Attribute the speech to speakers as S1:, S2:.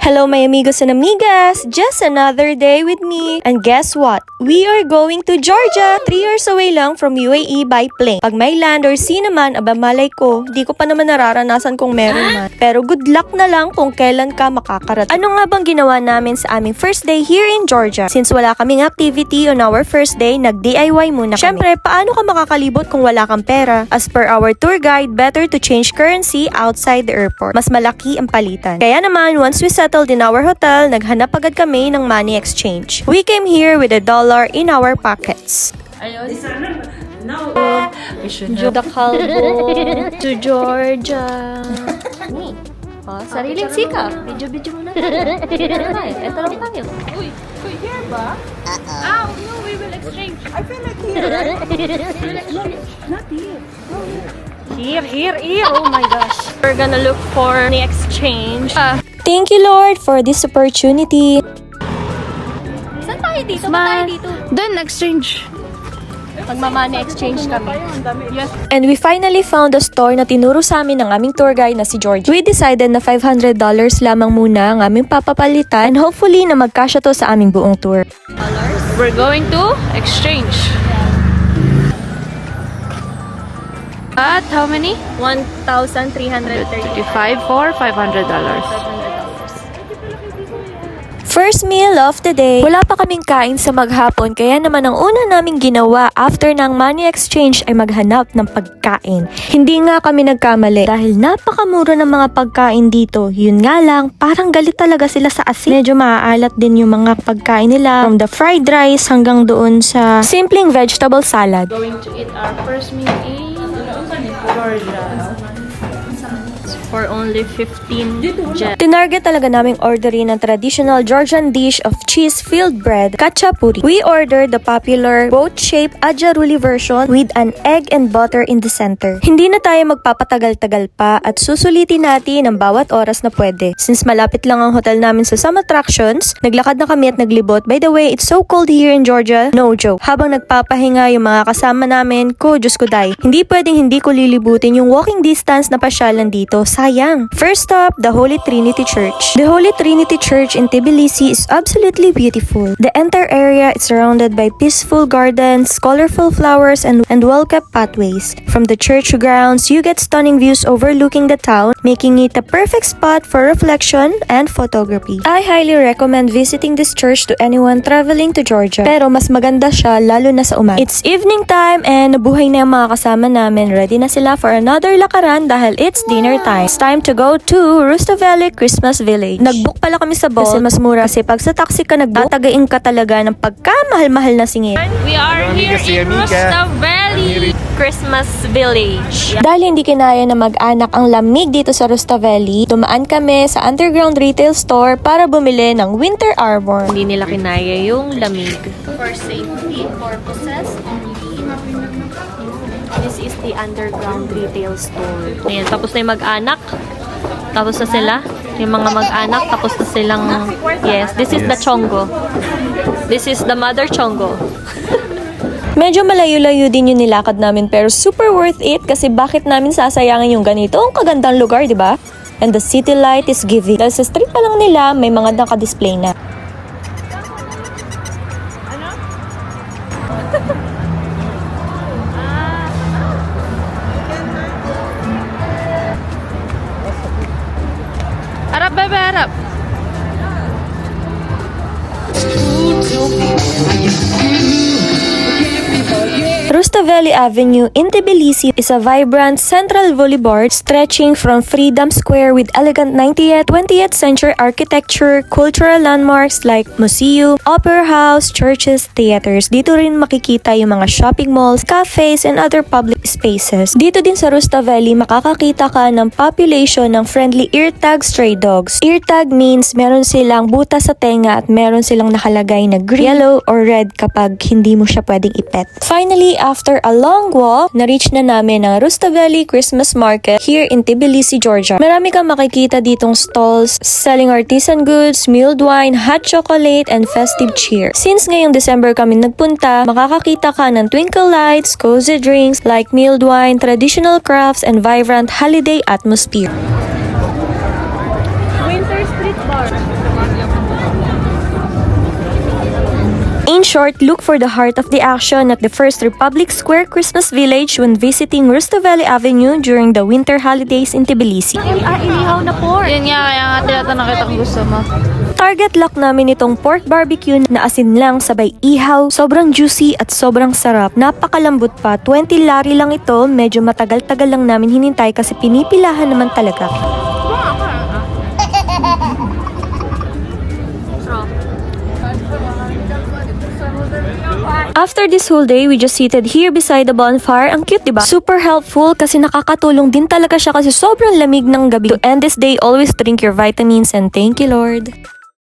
S1: Hello my amigos and amigas! Just another day with me. And guess what? We are going to Georgia! 3 hours away lang from UAE by plane. Pag may land or sea naman, aba malay ko, di ko pa naman nararanasan kung meron man. Pero good luck na lang kung kailan ka makakarating. Ano nga bang ginawa namin sa aming first day here in Georgia? Since wala kaming activity on our first day, nag-DIY muna kami. Syempre, paano ka makakalibot kung wala kang pera? As per our tour guide, better to change currency outside the airport. Mas malaki ang palitan. Kaya naman, once we settled in our hotel, naghanap agad kami ng money exchange. We came here with $1 in our pockets.
S2: Ayun. No. We should
S1: The Calvo to Georgia. Oh, sariling sikap. Video muna. Ito lang tayo.
S2: Uy, here ba? Ah, no, we will exchange. I feel like here, right? Not here.
S1: Here. Oh my gosh. We're gonna look for the exchange. Thank you, Lord, for this opportunity. Saan tayo dito? Saan tayo dito?
S2: Then exchange.
S1: Magmamani exchange kami.
S2: Yes.
S1: And we finally found a store na tinuro sa amin ng aming tour guide na si George. We decided na $500 lamang muna ang aming papapalitan and hopefully na magkasya to sa aming buong tour.
S2: We're going to exchange. At how many?
S1: 1,335
S2: $55 for $500.
S1: First meal of the day. Wala pa kaming kain sa maghapon kaya naman ang una naming ginawa after ng money exchange ay maghanap ng pagkain. Hindi nga kami nagkamali dahil napakamura ng mga pagkain dito. Yun nga lang, parang galit talaga sila sa asin. Medyo maaalat din yung mga pagkain nila from the fried rice hanggang doon sa simpleng vegetable salad.
S2: Going to eat our first meal in Georgia.
S1: For only 15 jet. Tinarget talaga naming orderin ang traditional Georgian dish of cheese-filled bread, kachapuri. We ordered the popular boat-shaped ajaruli version with an egg and butter in the center. Hindi na tayo magpapatagal-tagal pa at susulitin natin ang bawat oras na pwede. Since malapit lang ang hotel namin sa some attractions, naglakad na kami at naglibot. By the way, it's so cold here in Georgia. No joke. Habang nagpapahinga yung mga kasama namin, Diyos ko day. Hindi pwedeng hindi ko lilibutin yung walking distance na pasyalan dito. Sayang. First stop, the Holy Trinity Church. The Holy Trinity Church in Tbilisi is absolutely beautiful. The entire area is surrounded by peaceful gardens, colorful flowers, and well-kept pathways. From the church grounds, you get stunning views overlooking the town, making it a perfect spot for reflection and photography. I highly recommend visiting this church to anyone traveling to Georgia. Pero mas maganda siya lalo na sa umaga. It's evening time and nabuhay na yung mga kasama namin. Ready na sila for another lakaran dahil it's dinner time. It's time to go to Rustaveli Christmas Village. Nag-book pala kami sa Bolt kasi mas mura. Kasi pag sa taxi ka nag-book, tatagain ka talaga ng pagkamahal-mahal na singit.
S2: We are here in Rustaveli
S1: Christmas Village. Dahil hindi kinaya na mag-anak ang lamig dito sa Rustaveli, dumaan kami sa underground retail store para bumili ng winter armor.
S2: Hindi nila kinaya yung lamig.
S1: For safety purposes only. This is the underground retail store.
S2: Ayan, tapos na yung mag-anak. Tapos na sila. Yung mga mag-anak, tapos na silang... Yes, this is the chongo. This is the mother chongo.
S1: Medyo malayo-layo din yung nilakad namin pero super worth it kasi bakit namin sasayangin yung ganito? Ang kagandang lugar, di ba? And the city light is giving. Dahil sa street pa lang nila, may mga naka-display na.
S2: Harap, bebe, harap.
S1: Rustaveli Avenue in Tbilisi is a vibrant central boulevard stretching from Freedom Square with elegant 20th century architecture, cultural landmarks like museum, opera house, churches, theaters. Dito rin makikita yung mga shopping malls, cafes, and other public spaces. Dito din sa Rustaveli, makakakita ka ng population ng friendly ear tag stray dogs. Ear tag means meron silang buta sa tenga at meron silang nakalagay na green, yellow, or red kapag hindi mo siya pwedeng ipet. Finally, after a long walk, na-reach na namin ang Rustaveli Christmas Market here in Tbilisi, Georgia. Marami kang makikita ditong stalls selling artisan goods, mulled wine, hot chocolate, and festive cheer. Since ngayong December kami nagpunta, makakakita ka ng twinkle lights, cozy drinks like mulled wine, traditional crafts, and vibrant holiday atmosphere.
S2: Winter Street Bar.
S1: short, look for the heart of the action at the First Republic Square Christmas Village when visiting Rustaveli Avenue during the winter holidays in Tbilisi.
S2: Inihaw na pork.
S3: Yun nga, kaya nga tinatanong kita kung gusto mo.
S1: Target lock namin itong pork barbecue na asin lang sabay ihaw, sobrang juicy at sobrang sarap. Napakalambot pa, 20 lari lang ito, medyo matagal-tagal lang namin hinintay kasi pinipilahan naman talaga. After this whole day, we just seated here beside the bonfire. Ang cute, diba? Super helpful kasi nakakatulong din talaga siya kasi sobrang lamig ng gabi. To end this day, always drink your vitamins and thank you, Lord.